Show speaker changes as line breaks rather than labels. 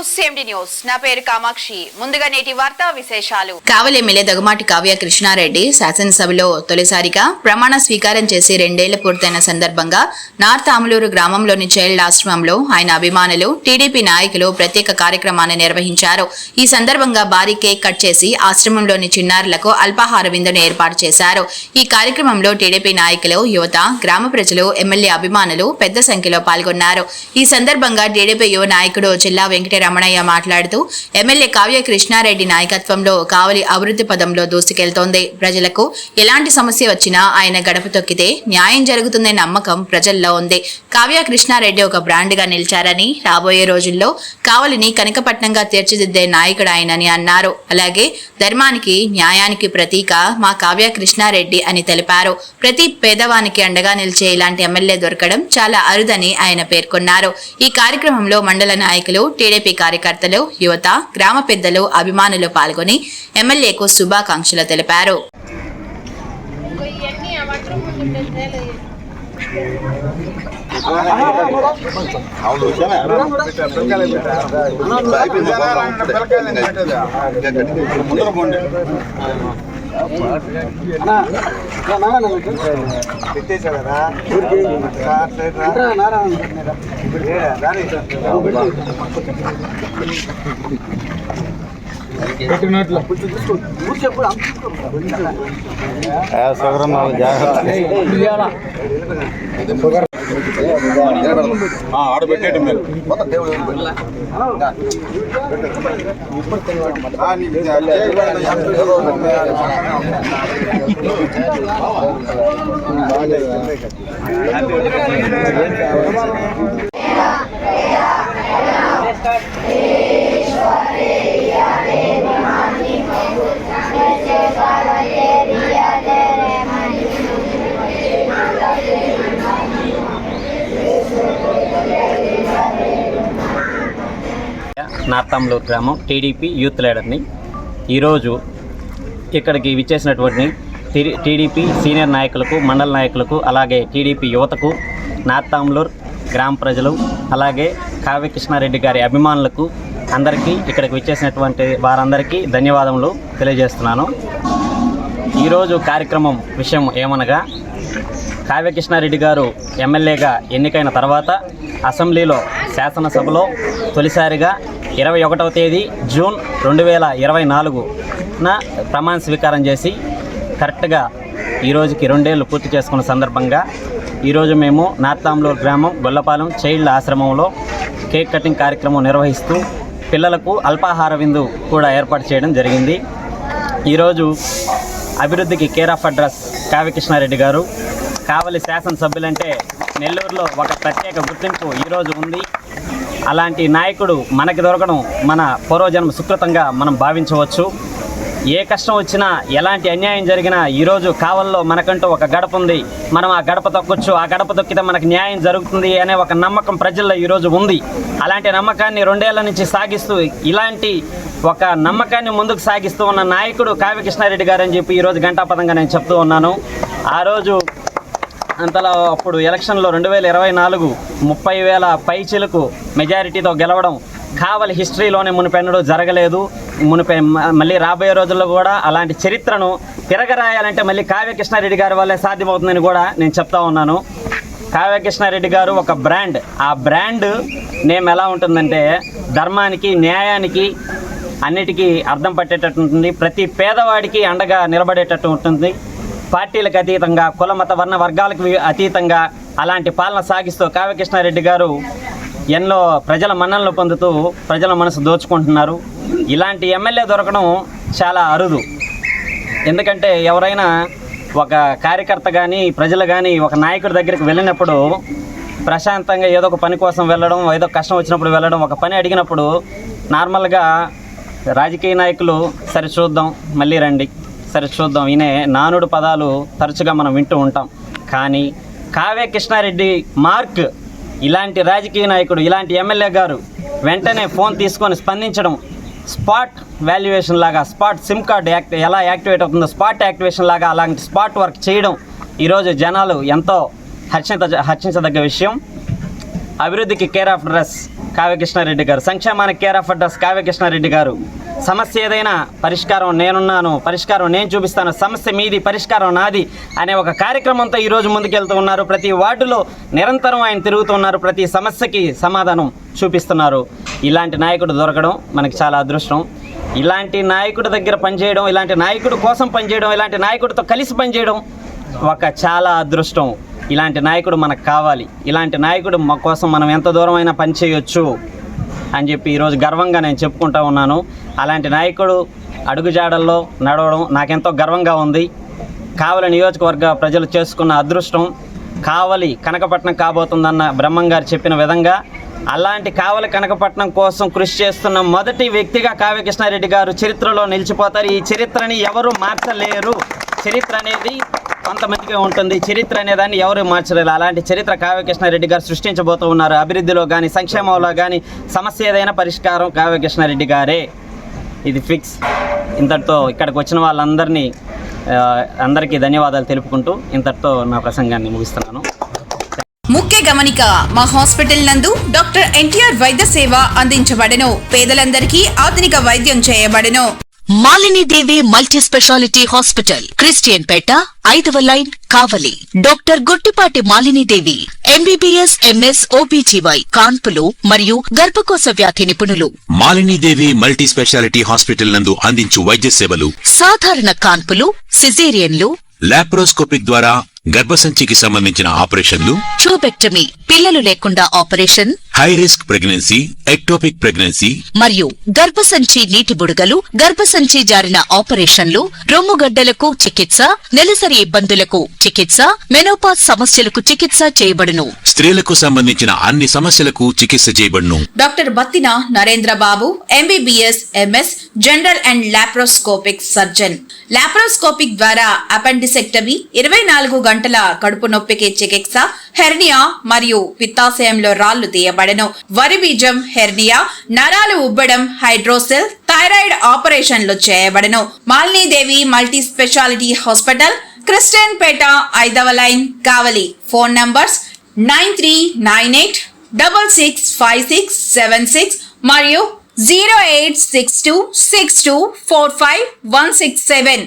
News నా పేరు కామాక్షి. ముందుగా నేటి వార్తా విశేషాలు.
కావలి ఎమ్మెల్యే దగ్గుమాటి కావ్య కృష్ణారెడ్డి శాసనసభలో తొలిసారిగా ప్రమాణ స్వీకారం చేసి 2 ఏళ్లు పూర్తయిన సందర్భంగా నార్త్ ఆములూరు గ్రామంలోని చైల్డ్ ఆశ్రమంలో ఆయన అభిమానులు టీడీపీ నాయకులు ప్రత్యేక కార్యక్రమాన్ని నిర్వహించారు. ఈ సందర్భంగా భారీ కేక్ కట్ చేసి ఆశ్రమంలోని చిన్నారులకు అల్పాహార విందును ఏర్పాటు చేశారు. ఈ కార్యక్రమంలో టీడీపీ నాయకులు, యువత, గ్రామ ప్రజలు, ఎమ్మెల్యే అభిమానులు పెద్ద సంఖ్యలో పాల్గొన్నారు. ఈ సందర్భంగా టీడీపీ యువ నాయకుడు చిల్లా వెంకటరమణయ్య మాట్లాడుతూ ఎమ్మెల్యే కావ్య కృష్ణారెడ్డి నాయకత్వంలో కావలి అభివృద్ధి పదంలో దూసుకెళ్తోంది. ప్రజలకు ఎలాంటి సమస్య వచ్చినా ఆయన గడప తొక్కితే న్యాయం జరుగుతుందనే నమ్మకం ప్రజల్లో ఉంది. కావ్య కృష్ణారెడ్డి ఒక బ్రాండ్ గా నిలిచారని, రాబోయే రోజుల్లో కావలిని కనకపట్నంగా తీర్చిదిద్దే నాయకుడు ఆయనని అన్నారు. అలాగే ధర్మానికి, న్యాయానికి ప్రతీక మా కావ్య కృష్ణారెడ్డి అని తెలిపారు. ప్రతి పేదవానికి అండగా నిలిచే ఇలాంటి ఎమ్మెల్యే దొరకడం చాలా అరుదని ఆయన పేర్కొన్నారు. ఈ కార్యక్రమంలో మండల నాయకులు, టీడీపీ కార్యకర్తలు, యువత, గ్రామ పెద్దలు, అభిమానులు పాల్గొని ఎమ్మెల్యేకు శుభాకాంక్షలు తెలిపారు.
ఆడబెట్టేటి మీరు మొత్తం దేవుడు
నార్త్ ఆములూరు గ్రామం టీడీపీ యూత్ లీడర్ని. ఈరోజు ఇక్కడికి విచ్చేసినటువంటి టీడీపీ సీనియర్ నాయకులకు, మండల నాయకులకు, అలాగే టీడీపీ యువతకు, నార్త్ ఆములూరు గ్రామ ప్రజలు, అలాగే కావ్య కృష్ణారెడ్డి గారి అభిమానులకు అందరికీ, ఇక్కడికి విచ్చేసినటువంటి వారందరికీ ధన్యవాదములు తెలియజేస్తున్నాను. ఈరోజు కార్యక్రమం విషయం ఏమనగా, కావ్య కృష్ణారెడ్డి గారు ఎమ్మెల్యేగా ఎన్నికైన తర్వాత అసెంబ్లీలో శాసనసభలో తొలిసారిగా 21వ తేదీ జూన్ 2024న ప్రమాణ స్వీకారం చేసి కరెక్ట్గా ఈరోజుకి 2 ఏళ్ళు పూర్తి చేసుకున్న సందర్భంగా ఈరోజు మేము నార్త్ ఆములూరు గ్రామం గొల్లపాలెం చైల్డ్ ఆశ్రమంలో కేక్ కటింగ్ కార్యక్రమం నిర్వహిస్తూ పిల్లలకు అల్పాహార విందు కూడా ఏర్పాటు చేయడం జరిగింది. ఈరోజు అభివృద్ధికి care of address Kavya Krishna Reddy గారు. కావలి శాసనసభ్యులంటే నెల్లూరులో ఒక ప్రత్యేక గుర్తింపు ఈరోజు ఉంది. అలాంటి నాయకుడు మనకి దొరకడం మన పూర్వజన్మ సుకృతంగా మనం భావించవచ్చు. ఏ కష్టం వచ్చినా, ఎలాంటి అన్యాయం జరిగినా ఈరోజు కావల్లో మనకంటూ ఒక గడప ఉంది. మనం ఆ గడప తొక్కొచ్చు, ఆ గడప తొక్కితే మనకు న్యాయం జరుగుతుంది అనే ఒక నమ్మకం ప్రజల్లో ఈరోజు ఉంది. అలాంటి నమ్మకాన్ని 2 ఏళ్ల నుంచి సాగిస్తూ, ఇలాంటి ఒక నమ్మకాన్ని ముందుకు సాగిస్తూ ఉన్న నాయకుడు కావ్య కృష్ణారెడ్డి గారు అని చెప్పి ఈరోజు ఘంటాపథంగా నేను చెప్తూ ఉన్నాను. ఆ రోజు అంతలో అప్పుడు ఎలక్షన్లో 2024 30,000 పైచిలకు మెజారిటీతో గెలవడం కావలి హిస్టరీలోనే మునిపెన్నడూ జరగలేదు. మళ్ళీ రాబోయే రోజుల్లో కూడా అలాంటి చరిత్రను తిరగరాయాలంటే మళ్ళీ కావ్య కృష్ణారెడ్డి గారి వల్లే సాధ్యమవుతుందని కూడా నేను చెప్తా ఉన్నాను. కావ్య కృష్ణారెడ్డి గారు ఒక బ్రాండ్. ఆ బ్రాండ్ నేమ్ ఎలా ఉంటుందంటే ధర్మానికి, న్యాయానికి, అన్నిటికీ అర్థం పట్టేటట్టు ఉంటుంది. ప్రతి పేదవాడికి అండగా నిలబడేటట్టు ఉంటుంది. పార్టీలకు అతీతంగా, కుల మత వర్ణ వర్గాలకు అతీతంగా అలాంటి పాలన సాగిస్తూ కావ్య కృష్ణారెడ్డి గారు ఎన్నో ప్రజల మన్ననలు పొందుతూ ప్రజల మనసు దోచుకుంటున్నారు. ఇలాంటి ఎమ్మెల్యే దొరకడం చాలా అరుదు. ఎందుకంటే ఎవరైనా ఒక కార్యకర్త కానీ, ప్రజలు కానీ ఒక నాయకుడి దగ్గరికి వెళ్ళినప్పుడు ప్రశాంతంగా ఏదో ఒక పని కోసం వెళ్ళడం, ఏదో కష్టం వచ్చినప్పుడు వెళ్ళడం, ఒక పని అడిగినప్పుడు నార్మల్గా రాజకీయ నాయకులు సరే చూద్దాం, మళ్ళీ రండి, సరే చూద్దాం, ఈయనే నానుడు పదాలు తరచుగా మనం వింటూ ఉంటాం. కానీ కావ్య కృష్ణారెడ్డి మార్క్, ఇలాంటి రాజకీయ నాయకుడు, ఇలాంటి ఎమ్మెల్యే గారు వెంటనే ఫోన్ తీసుకొని స్పందించడం, స్పాట్ వాల్యుయేషన్ లాగా, స్పాట్ సిమ్ కార్డ్ ఎలా యాక్టివేట్ అవుతుందో స్పాట్ యాక్టివేషన్ లాగా అలాంటి స్పాట్ వర్క్ చేయడం ఈరోజు జనాలు ఎంతో హర్షించదగ్గ విషయం. అభివృద్ధికి కేర్ ఆఫ్ అడ్రస్ కావ్యకృష్ణారెడ్డి గారు, సంక్షేమానికి కేర్ ఆఫ్ అడ్రస్ కావ్యకృష్ణారెడ్డి గారు. సమస్య ఏదైనా పరిష్కారం నేనున్నాను, పరిష్కారం నేను చూపిస్తాను, సమస్య మీది పరిష్కారం నాది అనే ఒక కార్యక్రమంతో ఈరోజు ముందుకెళ్తూ ఉన్నారు. ప్రతి వార్డులో నిరంతరం ఆయన తిరుగుతున్నారు, ప్రతి సమస్యకి సమాధానం చూపిస్తున్నారు. ఇలాంటి నాయకుడు దొరకడం మనకి చాలా అదృష్టం. ఇలాంటి నాయకుడి దగ్గర పనిచేయడం, ఇలాంటి నాయకుడి కోసం పనిచేయడం, ఇలాంటి నాయకుడితో కలిసి పనిచేయడం ఒక చాలా అదృష్టం. ఇలాంటి నాయకుడు మనకు కావాలి. ఇలాంటి నాయకుడు మా కోసం మనం ఎంత దూరమైనా పనిచేయొచ్చు అని చెప్పి ఈరోజు గర్వంగా నేను చెప్పుకుంటా ఉన్నాను. అలాంటి నాయకుడు అడుగుజాడల్లో నడవడం నాకెంతో గర్వంగా ఉంది. కావలి నియోజకవర్గ ప్రజలు చేసుకున్న అదృష్టం. కావలి కనకపట్నం కాబోతుందన్న బ్రహ్మం గారు చెప్పిన విధంగా అలాంటి కావలి కనకపట్నం కోసం కృషి చేస్తున్న మొదటి వ్యక్తిగా కావ్యకృష్ణారెడ్డి గారు చరిత్రలో నిలిచిపోతారు. ఈ చరిత్రని ఎవరు మార్చలేరు. చరిత్ర అనేది కొంతమందికి ఉంటుంది, చరిత్ర అనేదాన్ని ఎవరు మార్చలేరు. అలాంటి చరిత్ర కావ్యకృష్ణారెడ్డి గారు సృష్టించబోతూ ఉన్నారు. అభివృద్ధిలో కానీ సంక్షేమంలో కానీ సమస్య ఏదైనా పరిష్కారం కావ్యకృష్ణారెడ్డి గారే, ఇది ఫిక్స్. ఇంతటితో ఇక్కడికి వచ్చిన వాళ్ళందరినీ అందరికీ ధన్యవాదాలు తెలుపుకుంటూ ఇంతటితో నా ప్రసంగాన్ని ముగిస్తున్నాను.
ముఖ్య గమనిక, మా హాస్పిటల్ నందు డాక్టర్ ఎన్టీఆర్ వైద్య సేవ అందించబడెను. పేదలందరికీ ఆధునిక వైద్యం చేయబడెను.
Malini Devi multi speciality hospital, Christian Peta, 5వ line, Kavali. Doctor Guttipati Malini Devi, MBBS, MS, OBGY, కాన్పులు మరియు గర్భకోశ వ్యాధి నిపుణులు.
మాలినీదేవి మల్టీ స్పెషాలిటీ హాస్పిటల్ నందు అందించు వైద్య సేవలు:
సాధారణ కాన్పులు, సిజేరియన్లు,
లాప్రోస్కోపిక్ ద్వారా గర్భసంచికి సంబంధించిన ఆపరేషన్లు,
ట్యూబెక్టమీ, పిల్లలు లేకుండా operation,
high risk pregnancy, ectopic pregnancy
మరియు గర్భసంచి నీటి బుడగలు, గర్భసంచి జారిన ఆపరేషన్లు, రొమ్ముగడ్డలకు చికిత్స, నెలసరి ఇబ్బందులకు చికిత్స, మెనోపాజ్ సమస్యలకు చికిత్స చేయబడును.
స్త్రీలకు సంబంధించిన అన్ని సమస్యలకు చికిత్స చేయబడును.
Doctor Battina Narendra Babu, MBBS, MS, general and laparoscopic surgeon. Laparoscopic ద్వారా అపెండిసెక్టమీ, 24 గంటల కడుపు నొప్పికి చికిత్స, హెర్నియా మరియు పిత్తాశయంలో రాళ్లు తీయబడెను. వరి బీజం, హెర్నియా, నరాలు ఉబ్బడం, హైడ్రోసెల్, థైరాయిడ్ ఆపరేషన్లు చేయబడెను. Malini Devi multi speciality hospital, Christian Peta, 5వ లైన్, కావలి. ఫోన్ నంబర్స్ 9398665676 మరియు 08626245167.